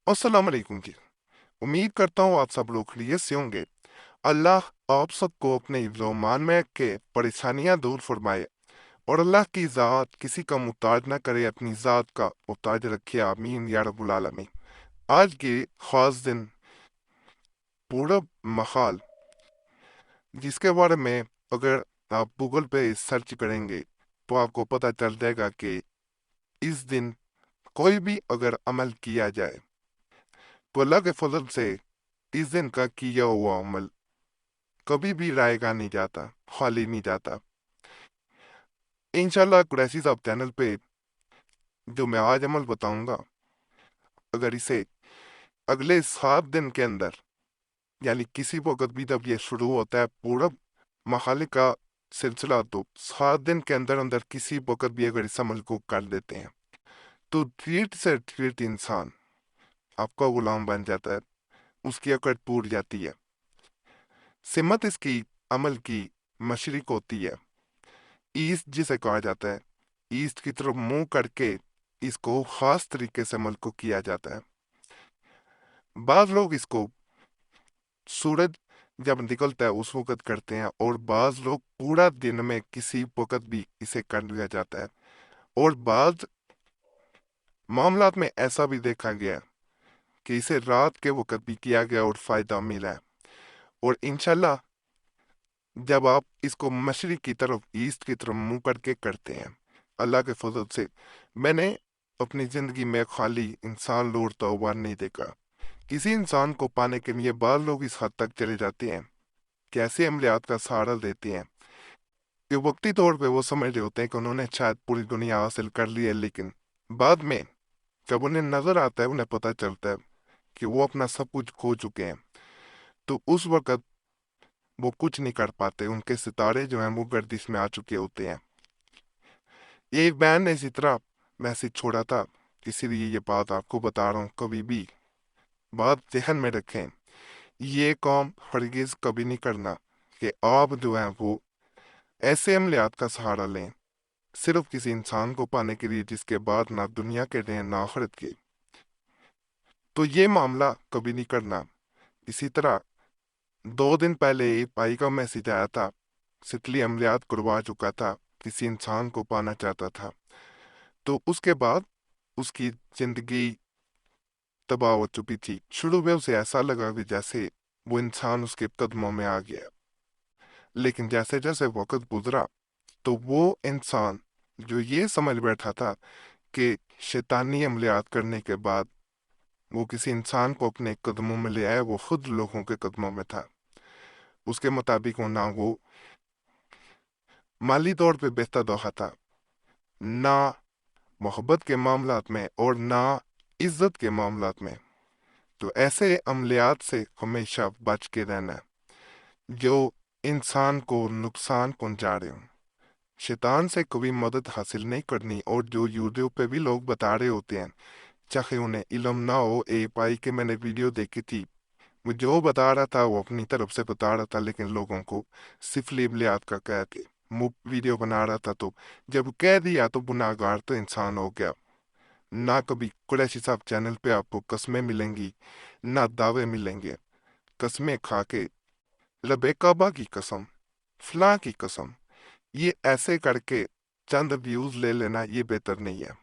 अस्सलाम वालेकुम जी। उम्मीद करता हूँ आप सब लोग खैरियत से होंगे। अल्लाह आप सबको अपने ईमान में रख के परेशानियां दूर फरमाए और अल्लाह की ज़ात किसी का मुताज ना करे, अपनी ज़ात का मुताज रखे, आमीन या रब्बुल आलमीन। आज के ख़ास दिन पूरब मखाल, जिसके बारे में अगर आप गूगल पे सर्च करेंगे तो आपको पता चल जाएगा कि इस दिन कोई भी अगर अमल किया जाए तो अल्लाह के फजल से इस दिन का किया हुआ अमल कभी भी रायगा नहीं जाता, खाली नहीं जाता। इंशाल्लाह कुरैशी साहब चैनल पे जो मैं आज अमल बताऊंगा, अगर इसे अगले 7 दिन के अंदर, यानी किसी वक्त भी जब ये शुरू होता है पूरब मखाले का सिलसिला, तो 7 दिन के अंदर अंदर किसी वक्त भी अगर इस अमल को कर देते हैं तो ट्रीट से ट्रीट इंसान आपका गुलाम बन जाता है, उसकी अकड़ टूट जाती है। सिमत इसकी अमल की मशरिक होती है, ईस्ट जिसे कहा जाता है। ईस्ट की तरफ मुंह करके इसको खास तरीके से अमल को किया जाता है। बाज लोग इसको सूरज जब निकलता है उस वक्त करते हैं, और बाज लोग पूरा दिन में किसी वक्त भी इसे कर लिया जाता है। और बाज मामलात में ऐसा भी देखा गया कि इसे रात के वक्त भी किया गया और फायदा मिला है। और इंशाल्लाह जब आप इसको मशरिक की तरफ, ईस्ट की तरफ मुंह करके करते हैं, अल्लाह के फजल से मैंने अपनी जिंदगी में खाली इंसान लौटता हुआ नहीं देखा। किसी इंसान को पाने के लिए बाल लोग इस हद तक चले जाते हैं कि ऐसे अमलियात का सहारा देते हैं कि वक्ती तौर पे वो समझ रहे होते हैं कि उन्होंने शायद पूरी दुनिया हासिल कर ली है, लेकिन बाद में जब उन्हें नजर आता है, उन्हें पता चलता है कि वो अपना सब कुछ खो चुके हैं, तो उस वक्त वो कुछ नहीं कर पाते। उनके सितारे जो हैं वो गर्दिश में आ चुके होते हैं। ये एक बहन ने इसी तरह मैसेज छोड़ा था, इसीलिए ये बात आपको बता रहा हूँ। कभी भी बात जहन में रखें, ये काम हरगिज कभी नहीं करना कि आप जो हैं वो ऐसे अमलियात का सहारा लें सिर्फ किसी इंसान को पाने के लिए जिसके बाद ना दुनिया के रहें ना आखिरत के। तो ये मामला कभी नहीं करना। इसी तरह 2 दिन पहले एक भाई का मैसेज आया था, सितली अमलियात करवा चुका था, किसी इंसान को पाना चाहता था, तो उसके बाद उसकी जिंदगी तबाह हो चुकी थी। शुरू में उसे ऐसा लगा कि जैसे वो इंसान उसके कदमों में आ गया, लेकिन जैसे जैसे वक्त गुजरा तो वो इंसान जो ये समझ बैठा था कि शैतानी अमलियात करने के बाद वो किसी इंसान को अपने कदमों में ले आया, वो खुद लोगों के कदमों में था। उसके मुताबिक वो ना वो माली तौर पे बेहतर दौहा था, ना मोहब्बत के मामलात में, और ना इज्जत के मामलात में। तो ऐसे अमलियात से हमेशा बच के रहना है जो इंसान को नुकसान पहुंचा रहे हो। शैतान से कभी मदद हासिल नहीं करनी। और जो यूट्यूब पे भी लोग बता रहे होते हैं, चाहे उन्हें इल्म ना हो, ए पाई के मैंने वीडियो देखी थी, वो जो बता रहा था वो अपनी तरफ से बता रहा था, लेकिन लोगों को सिर्फ लिबलियात का कह के मुफ्त वीडियो बना रहा था। तो जब कह दिया तो गुनाहगार तो इंसान हो गया। ना कभी कुरैशी साहब चैनल पे आपको कस्में मिलेंगी, ना दावे मिलेंगे। कस्में खा के रबे काबा की कसम, फलां की कसम, ये ऐसे करके चंद व्यूज ले लेना ये बेहतर नहीं है।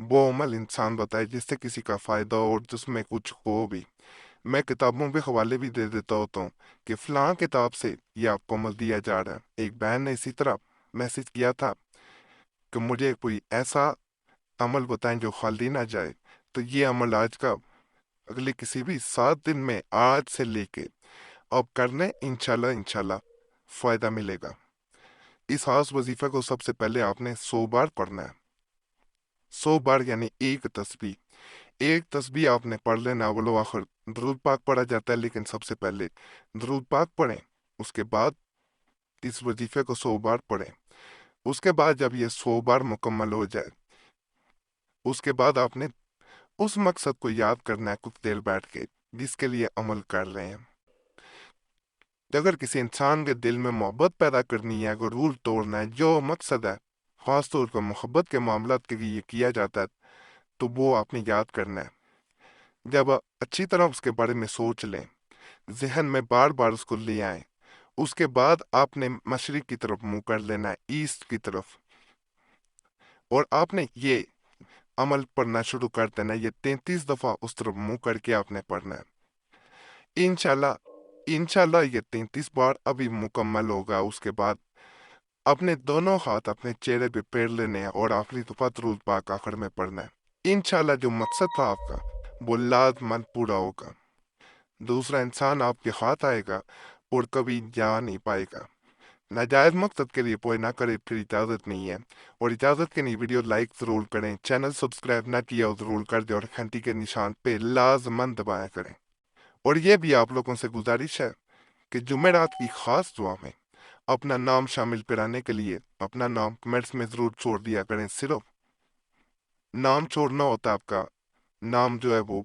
वो अमल इंसान बताए जिससे किसी का फायदा हो और जिसमें कुछ हो भी। मैं किताबों पे हवाले भी दे देता होता हूँ कि फलां किताब से ये आपको अमल दिया जा रहा है। एक बहन ने इसी तरह मैसेज किया था कि मुझे कोई ऐसा अमल बताएं जो खाली ना जाए। तो ये अमल आज का अगले किसी भी 7 दिन में आज से लेके अब करने, इंशाल्लाह इंशाल्लाह फायदा मिलेगा। इस खास वजीफे को सबसे पहले आपने 100 बार पढ़ना है। 100 बार यानी एक तस्बीह आपने पढ़ लेना। अव्वलो आखिर दरूद पाक पढ़ा जाता है, लेकिन सबसे पहले दरूद पाक पढ़ें, उसके बाद इस वजीफे को 100 बार पढ़ें। उसके बाद जब ये 100 बार मुकम्मल हो जाए, उसके बाद आपने उस मकसद को याद करना है कुछ देर बैठ के जिसके लिए अमल कर रहे हैं। अगर किसी इंसान के दिल में मोहब्बत पैदा करनी है, अगर रूल तोड़ना है, जो मकसद है खास तौर पर मोहब्बत के मामला के लिए किया जाता है, तो वो आपने याद करना है। जब अच्छी तरह उसके बारे में सोच लें, जहन में बार बार उसको ले आए, उसके बाद आपने मशरिक की तरफ मुंह कर लेना है, ईस्ट की तरफ, और आपने ये अमल पढ़ना शुरू कर देना है। ये 33 दफा उस तरफ मुंह करके आपने पढ़ना है। इंशाल्लाह ये 33 बार अभी मुकम्मल होगा। उसके बाद अपने दोनों हाथ अपने चेहरे पे फेर लेने हैं और आखिरी दफा दरूद पाक आखिर में पढ़ना है। इंशाल्लाह जो मकसद था आपका वो लाजमन पूरा होगा। दूसरा इंसान आपके हाथ आएगा और कभी जा नहीं पाएगा। नाजायज मकसद के लिए पोए ना करे फिर इजाज़त नहीं है। और इजाज़त के लिए वीडियो लाइक ज़रूर करें, चैनल सब्सक्राइब ना किया हो ज़रूर कर दें और घंटी के निशान पे लाजमन दबाया करें। और ये भी आप लोगों से गुजारिश है कि जुमेरात की खास दुआ में अपना नाम शामिल कराने के लिए अपना नाम कमेंट्स में ज़रूर छोड़ दिया करें। सिर्फ नाम छोड़ना होता है आपका, नाम जो है वो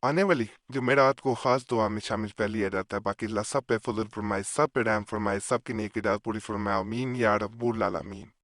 आने वाली जुमेरात को खास दुआ में शामिल कर लिया जाता है। बाकी अल्लाह सब पे फजल फरमाए, सब पे रहम फरमाए, सब की नेक इराद पूरी फरमाए, आमीन या रब्बुल आलमीन।